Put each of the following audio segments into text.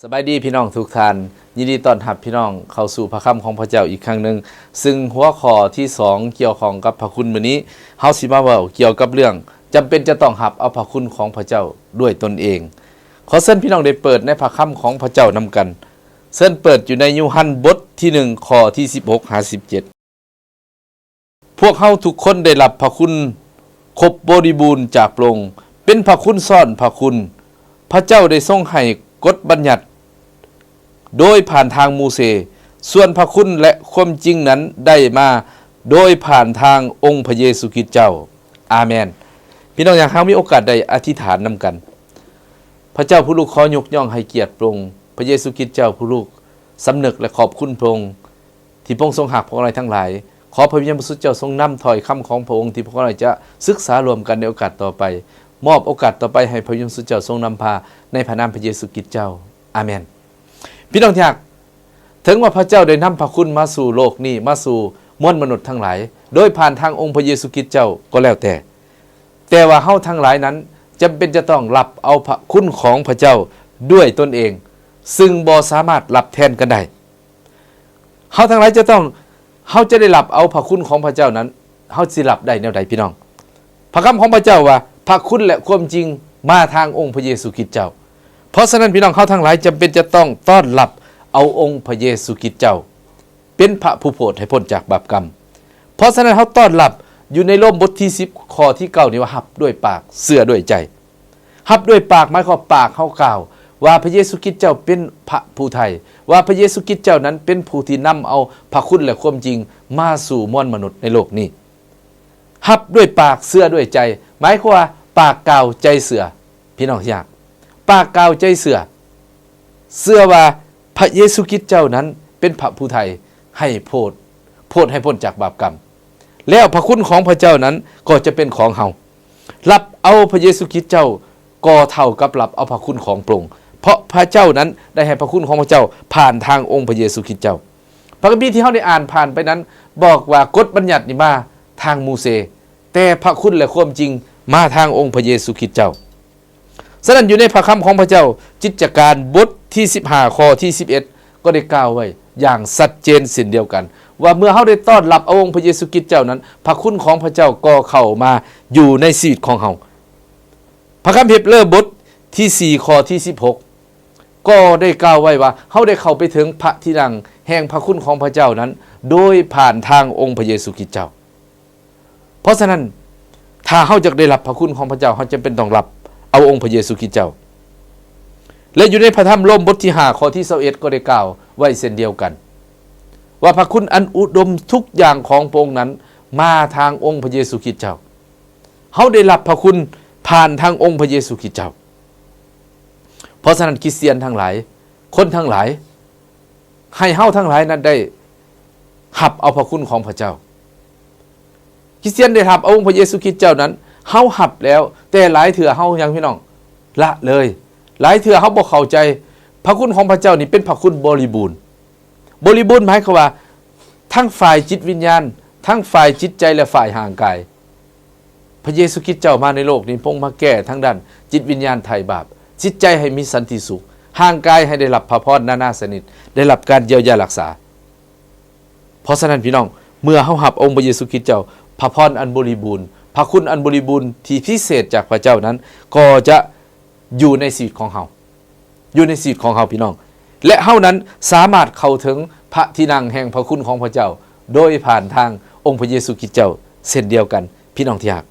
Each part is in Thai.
สบายดีพี่น้องทุกท่านยินดีต้อนรับพี่น้องเข้าสู่พระคำของพระเจ้าอีกครั้งหนึ่งซึ่งหัวข้อที่2เกี่ยวข้องกับพระคุณมื้อนี้เฮาสิมาเว้าเกี่ยวกับเรื่องจำเป็นจะต้องรับเอาพระคุณของพระเจ้าด้วยตนเองขอเชิญพี่น้องได้เปิดในพระคำของพระเจ้านำกันเชิญเปิดอยู่ในยูฮันบทที่1ข้อที่16หา17พวกเฮาทุกคนได้รับพระคุณครบบริบูรณ์จากพระองค์เป็นพระคุณซ่อนพระคุณพระเจ้าได้ทรงให้กฎบัญญัติโดยผ่านทางมูเสส่วนพระคุณและความจริงนั้นได้มาโดยผ่านทางองค์พระเยซูคริสต์เจ้าอาเมนพี่น้องอยากให้มีโอกาสได้อธิษฐานนำกันพระเจ้าผู้ลูกขอยกย่องให้เกียรติพระองค์พระเยซูคริสต์เจ้าผู้ลูกสำนึกและขอบคุณพระองค์ที่พระองค์ทรงหักพวกเราทั้งหลายขอพระวิญญาณบริสุทธิ์เจ้าทรงนำถ้อยคำของพระองค์ที่พวกเราจะศึกษารวมกันในโอกาสต่อไปมอบโอกาสต่อไปให้พระวิญญาณบริสุทธิ์เจ้าทรงนำพาในพระนามพระเยซูคริสต์เจ้าอาเมนพี่น้องที่รักถึงว่าพระเจ้าได้นำพระคุณมาสู่โลกนี้มาสู่มวลมนุษย์ทั้งหลายโดยผ่านทางองค์พระเยซูคริสต์เจ้าก็แล้วแต่ว่าเฮาทั้งหลายนั้นจำเป็นจะต้องรับเอาพระคุณของพระเจ้าด้วยตนเองซึ่งบ่สามารถรับแทนกันได้เฮาทั้งหลายจะได้รับเอาพระคุณของพระเจ้านั้นเฮาสิรับได้แนวใดพี่น้องพระคำของพระเจ้าว่าพระคุณและความจริงมาทางองค์พระเยซูคริสต์เจ้าเพราะฉะนั้นพี่น้องเขาทั้งหลายจำเป็นจะต้องต้อนรับเอาองค์พระเยซูคริสต์เจ้าเป็นพระผู้โปรดให้พ้นจากบาปกรรมเพราะฉะนั้นเขาต้อนรับอยู่ในโรมบทที่10ข้อที่9นี่ว่าฮับด้วยปากเชื่อด้วยใจฮับด้วยปากหมายความปากเขากล่าวว่าพระเยซูคริสต์เจ้าเป็นพระผู้ไถ่ว่าพระเยซูคริสต์เจ้านั้นเป็นผู้ที่นำเอาพระคุณและความจริงมาสู่มวลมนุษย์ในโลกนี้ฮับด้วยปากเชื่อด้วยใจหมายความว่าปากกล่าวใจเชื่อพี่น้องอยากปากกล่าวใจเชื่อว่าพระเยซูคริสต์เจ้านั้นเป็นพระผู้ไถ่ให้โพดให้พ้นจากบาปกรรมแล้วพระคุณของพระเจ้านั้นก็จะเป็นของเฮารับเอาพระเยซูคริสต์เจ้าก็เท่ากับรับเอาพระคุณของพระองค์เพราะพระเจ้านั้นได้ให้พระคุณของพระเจ้าผ่านทางองค์พระเยซูคริสต์เจ้าพระคัมภีร์ที่เฮาได้อ่านผ่านไปนั้นบอกว่ากฎบัญญัตินี่มาทางมูเสแต่พระคุณและความจริงมาทางองค์พระเยซูคริสต์เจ้าฉะนั้นอยู่ในพระคำของพระเจ้าจิตการบทที่15ข้อที่11ก็ได้กล่าวไว้อย่างชัดเจนเช่นเดียวกันว่าเมื่อเฮาได้ต้อนรับองค์พระเยซูคริสต์เจ้านั้นพระคุณของพระเจ้าก็เข้ามาอยู่ในชีวิตของเฮาพระคัมภีร์เริ่มบทที่4ข้อที่16ก็ได้กล่าวไว้ว่าเฮาได้เข้าไปถึงพระที่นั่งแห่งพระคุณของพระเจ้านั้นโดยผ่านทางองค์พระเยซูคริสต์เจ้าเพราะฉะนั้นถ้าเฮาจะได้รับพระคุณของพระเจ้าเฮาจำเป็นต้องรับเอาองค์พระเยซูคริสต์เจ้าและอยู่ในพระธรรมโรมบทที่5ข้อที่21ก็ได้กล่าวไว้เช่นเดียวกันว่าพระคุณอันอุดมทุกอย่างของพระองค์นั้นมาทางองค์พระเยซูคริสต์เจ้าเฮาได้รับพระคุณผ่านทางองค์พระเยซูคริสต์เจ้าเพราะฉะนั้นคริสเตียนทั้งหลายคนทั้งหลายให้เฮาทั้งหลายนั้นได้รับเอาพระคุณของพระเจ้าคริสเตียนได้รับเอาองค์พระเยซูคริสต์เจ้านั้นเฮารับแล้วแต่หลายเถื่อเฮายังพี่น้องละเลยหลายเถื่อเฮาบ่เข้าใจพระคุณของพระเจ้านี่เป็นพระคุณบริบูรณ์หมายความว่าทั้งฝ่ายจิตวิญญาณทั้งฝ่ายจิตใจและฝ่ายห่างกายพระเยซูคริสต์เจ้ามาในโลกนี้พระองค์มาแก้ทั้งด้านจิตวิญญาณไถ่บาปจิตใจให้มีสันติสุขห่างกายให้ได้รับพระพรนานาชนิดได้รับการเยียวยารักษาเพราะฉะนั้นพี่น้องเมื่อเฮารับองค์พระเยซูคริสต์เจ้าพระพรอันบริบูรณ์พระคุณอันบริบูรณ์ที่พิเศษจากพระเจ้านั้นก็จะอยู่ในชีวิตของเฮาพี่น้องและเฮานั้นสามารถเข้าถึงพระที่นั่งแห่งพระคุณของพระเจ้าโดยผ่านทางองค์พระเยซูคริสต์เจ้าเช่นเดียวกันพี่น้องที่รัก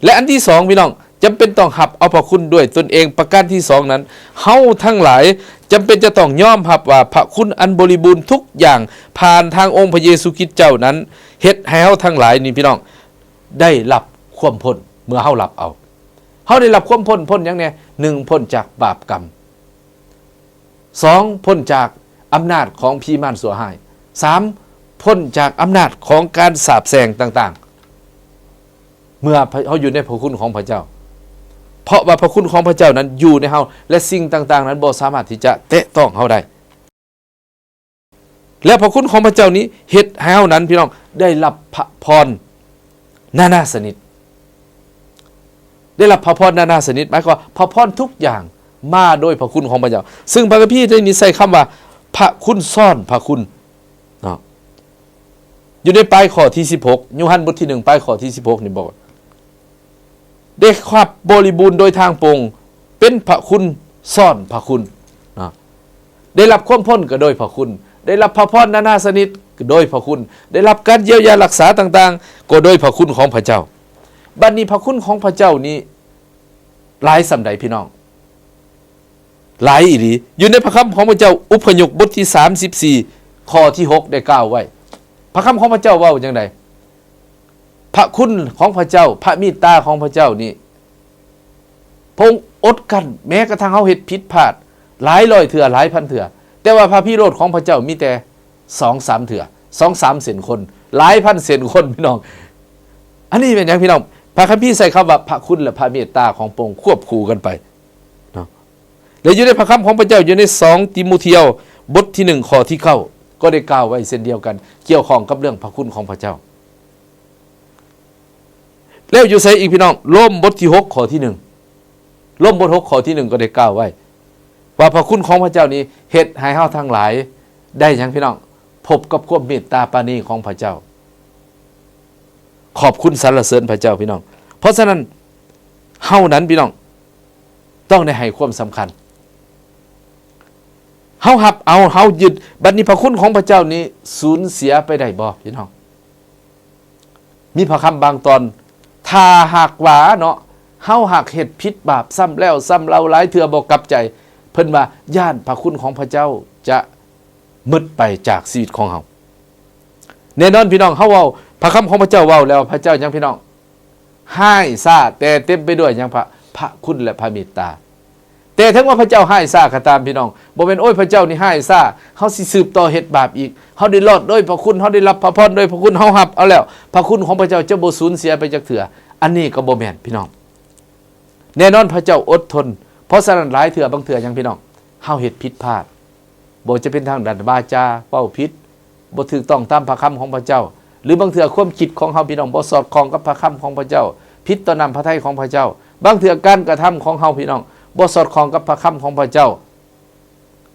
และอันที่2พี่น้องจำเป็นต้องรับเอาพระคุณด้วยตนเองประการที่2นั้นเฮาทั้งหลายจำเป็นจะต้องยอมรับว่าพระคุณอันบริบูรณ์ทุกอย่างผ่านทางองค์พระเยซูคริสต์เจ้านั้นเฮ็ดให้เฮาทั้งหลายนี่พี่น้องได้รับความพ้นเมื่อเฮารับเอาเฮาได้รับความพ้นหยังแน่1พ้นจากบาปกรรม2พ้นจากอำนาจของผีมารชั่วร้าย3พ้นจากอำนาจของการสาปแช่งต่างๆเมื่อเฮาอยู่ในพระคุณของพระเจ้าเพราะว่าพระคุณของพระเจ้านั้นอยู่ในเฮาและสิ่งต่างๆนั้นบ่สามารถที่จะแตะต้องเฮาได้และพระคุณของพระเจ้านี้เฮ็ดให้เฮานั้นพี่น้องได้รับพระพรนานาชนิดได้รับพระพรนานาชนิดหมายความว่าพระพรทุกอย่าง มาโดยพระคุณของพระเจ้าซึ่งพระคัมภีร์ได้มีใส่คำว่าพระคุณซ่อนพระคุณเนาะอยู่ในปลายข้อที่16ยูฮันบทที่1ปลายข้อที่16นี่บอกได้ความบริบูรณ์โดยทางปวงเป็นพระคุณซ่อนพระคุณนะได้รับความพ้นก็โดยพระคุณได้รับพระพรนานาชนิดก็โดยพระคุณได้รับการเยียวยารักษาต่างๆก็โดยพระคุณของพระเจ้าบัดนี้พระคุณของพระเจ้านี้หลายสำใดพี่น้องหลายอีหลีอยู่ในพระคำของพระเจ้าอุปยคบทที่34ข้อที่6ได้กล่าวไว้พระคำของพระเจ้าเว้าจังไดพระคุณของพระเจ้าพระเมตตาของพระเจ้านี่พระองค์อดกันแม้กระทั่งเฮาเฮ็ดผิดพลาดหลายร้อยเถื่อหลายพันเถื่อแต่ว่าพระพิโรธของพระเจ้ามีแต่ 2-3 เถื่อ 2-3 เซนคนหลายพันเซนคนพี่น้องอันนี้เป็นหยังพี่น้องพระคัมภีร์ใส่คำว่าพระคุณและพระเมตตาของพระองค์ควบคู่กันไปเนาะและอยู่ในพระคำของพระเจ้าอยู่ใน2ติโมธีบทที่1ข้อที่9ก็ได้กล่าวไว้เช่นเดียวกันเกี่ยวข้องกับเรื่องพระคุณของพระเจ้าแล้วอยู่ใส่อีกพี่น้องโรมบทที่6ข้อที่1โรมบท6ข้อที่1ก็ได้กล่าวไว้ว่าพระคุณของพระเจ้านี้เฮ็ดให้เฮาทั้งหลายได้หยังพี่น้องพบกับความเมตตาปราณีของพระเจ้าขอบคุณสรรเสริญพระเจ้าพี่น้องเพราะฉะนั้นเฮานั้นพี่น้องต้องได้ให้ความสำคัญเฮาหับเอาเฮายึดบัดนี้พระคุณของพระเจ้านี้สูญเสียไปได้บ่พี่น้องมีพระคำบางตอนถ้าหากว่าเนาะเฮาหากเฮ็ดผิดบาปซ้ำแล้วซ้ำเล่าหลายเทื่อบ่กลับใจเพิ่นว่าย่านพระคุณของพระเจ้าจะหมดไปจากชีวิตของเฮาแน่นอนพี่น้องเฮาเว้าพระคำของพระเจ้าเว้าแล้วพระเจ้ายังพี่น้องให้ซ่าแต่เต็มไปด้วยยังพระคุณและพระเมตตาแต่ถึงว่าพระเจ้าให้ซ่าก็ตามพี่น้องบ่แม่นโอ้ยพระเจ้านี่ให้ซ่าเฮาสิสืบต่อเฮ็ดบาปอีกเฮาได้รอดด้วยพระคุณเฮาได้รับพระพรด้วยพระคุณเฮารับเอาแล้วพระคุณของพระเจ้าจะบ่สูญเสียไปจักเทื่ออันนี้ก็บ่แม่นพี่น้องแน่นอนพระเจ้าอดทนเพราะฉะนั้นหลายเทื่อบางเทื่อยังพี่น้องเฮาเฮ็ดผิดพลาดบ่จะเป็นทางด้านวาจาเว้าผิดบ่ถูกต้องตามพระคำของพระเจ้าหรือบางเทื่อความคิดของเฮาพี่น้องบ่สอดคล้องกับพระคำของพระเจ้าผิดต่อนำพระทัยของพระเจ้าบางเทื่อการกระทำของเฮาพี่น้องบ่สอดคล้องกับพระคำของพระเจ้า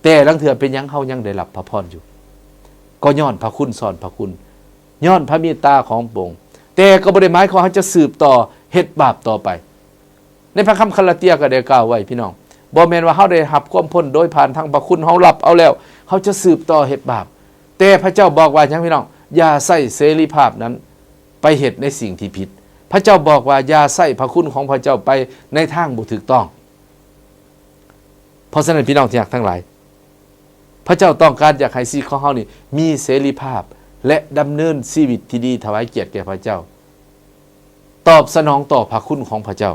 แต่บางเทื่อเป็นหยังเฮายังได้รับพระพรอยู่ก็ย้อนพระคุณสอนพระคุณย้อนพระเมตตาของพระองค์แต่ก็บ่ได้หมายความว่าเฮาจะสืบต่อเฮ็ดบาปต่อไปในพระคำคาลาเตียก็ได้กล่าวไว้พี่น้องบ่แม่นว่าเฮาได้รับความพ้นโดยผ่านทางพระคุณเฮารับเอาแล้วเฮาจะสืบต่อเฮ็ดบาปแต่พระเจ้าบอกว่าหยังพี่น้องอย่าใส่เสรีภาพนั้นไปเฮ็ดในสิ่งที่ผิดพระเจ้าบอกว่าอย่าใส่พระคุณของพระเจ้าไปในทางบ่ถูกต้องเพราะฉะนั้นพี่น้องที่รักทั้งหลายพระเจ้าต้องการอยากให้ชีวิตของเฮานี่มีเสรีภาพและดำเนินชีวิตที่ดีถวายเกียรติแก่พระเจ้าตอบสนองต่อพระคุณของพระเจ้า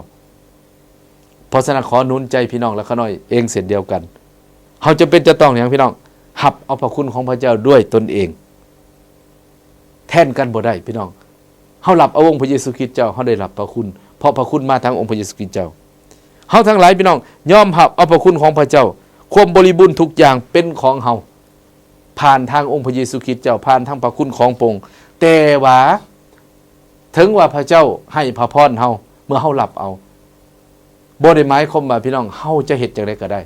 เพราะฉะนั้นขอหนุนใจพี่น้องและข้าน้อยเองเสร็จเดียวกันเฮาจะเป็นจะต้องอย่างพี่น้องหับเอาพระคุณของพระเจ้าด้วยตนเองแทนกันบ่ได้พี่น้องเฮารับเอาองค์พระเยซูคริสต์เจ้าเฮาได้รับพระคุณเพราะพระคุณมาทางองค์พระเยซูคริสต์เจ้าเฮาทั้งหลายพี่น้องยอมรับเอาพระคุณของพระเจ้าความบริบูรณ์ทุกอย่างเป็นของเฮาผ่านทางองค์พระเยซูคริสต์เจ้าผ่านทางพระคุณของพระองค์แต่ว่าถึงว่าพระเจ้าให้พระพรเฮาเมื่อเฮารับเอาบ่ได้หมายความว่าพี่น้องเฮาจะเฮ็ดจังได๋ก็ได้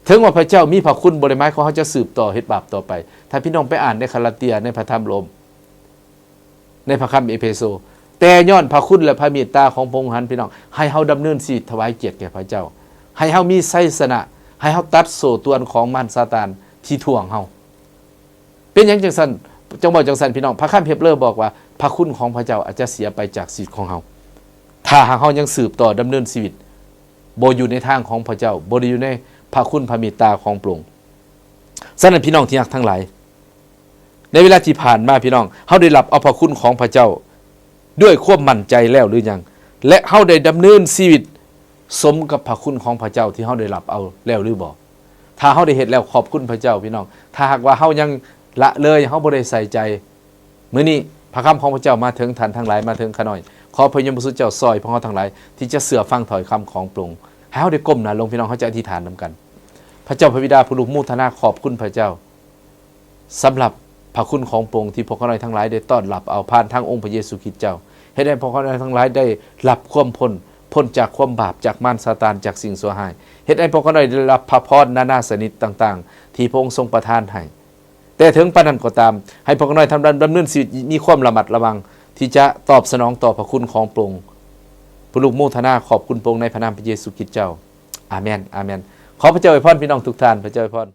ถึงว่าพระเจ้ามีพระคุณบ่ได้หมายความเฮาจะสืบต่อเฮ็ดบาปต่อไปถ้าพี่น้องไปอ่านในคาลาเตียในพระธรรมโรมในพระคัมภีร์เอเฟโซแต่ย้อนพระคุณและพระเมตตาของพระองค์หันพี่น้องให้เฮาดำเนินชีวิตถวายเกียรติแก่พระเจ้าให้เฮามีไสยชนะให้เฮาตัดโซ่ตรวนของมารซาตานที่ท่วงเฮาเป็นหยังจังซั่นจังบอกจังซั่นพี่น้องพระคัมภีร์เฮบรูบอกว่าพระคุณของพระเจ้าอาจจะเสียไปจากชีวิตของเฮาถ้าหากเฮายังสืบต่อดำเนินชีวิตบ่อยู่ในทางของพระเจ้าบ่ได้อยู่ในพระคุณพระเมตตาของพระองค์ฉะนั้นพี่น้องที่รักทั้งหลายในเวลาที่ผ่านมาพี่น้องเฮาได้รับเอาพระคุณของพระเจ้าด้วยความมั่นใจแล้วหรือยังและเฮาได้ดำเนินชีวิตสมกับพระคุณของพระเจ้าที่เฮาได้รับเอาแล้วหรือบ่ถ้าเฮาได้เฮ็ดแล้วขอบคุณพระเจ้าพี่น้องถ้าหากว่าเฮายังละเลยเฮาบ่ได้ใส่ใจมื้อนี้พระคำของพระเจ้ามาถึงท่านทั้งหลายมาถึงข้าน้อยขอพระยมพระสุเจ้าซอยพวกเฮาทั้งหลายที่จะเสื่อฟังถ้อยคำของพระองค์ให้เฮาได้ก้มหน้าลงพี่น้องเฮาจะอธิษฐานนำกันพระเจ้าพระบิดาผู้ลูกมูทนาขอบคุณพระเจ้าสำหรับพระคุณของพระองค์ที่พวกข้าน้อยทั้งหลายได้ต้อนรับเอาผ่านทางองค์พระเยซูคริสต์เจ้าให้ได้พวกข้าน้อยทั้งหลายได้รับความพ้น พ้นจากความบาปจากมารซาตานจากสิ่งชั่วร้ายเฮ็ดให้พวกเขาได้รับพระพรนานาชนิดต่างๆที่พระองค์ทรงประทานให้แต่ถึงปานนั้นก็ตามให้พวกเขาได้ดำเนินชีวิตมีความระมัดระวังที่จะตอบสนองต่อพระคุณของพระองค์ผู้ลูกโมทนาขอบคุณพระองค์ในพระนามพระเยซูคริสต์เจ้าอาเมนอาเมนขอพระเจ้าอวยพรพี่น้องทุกท่านพระเจ้าอวยพร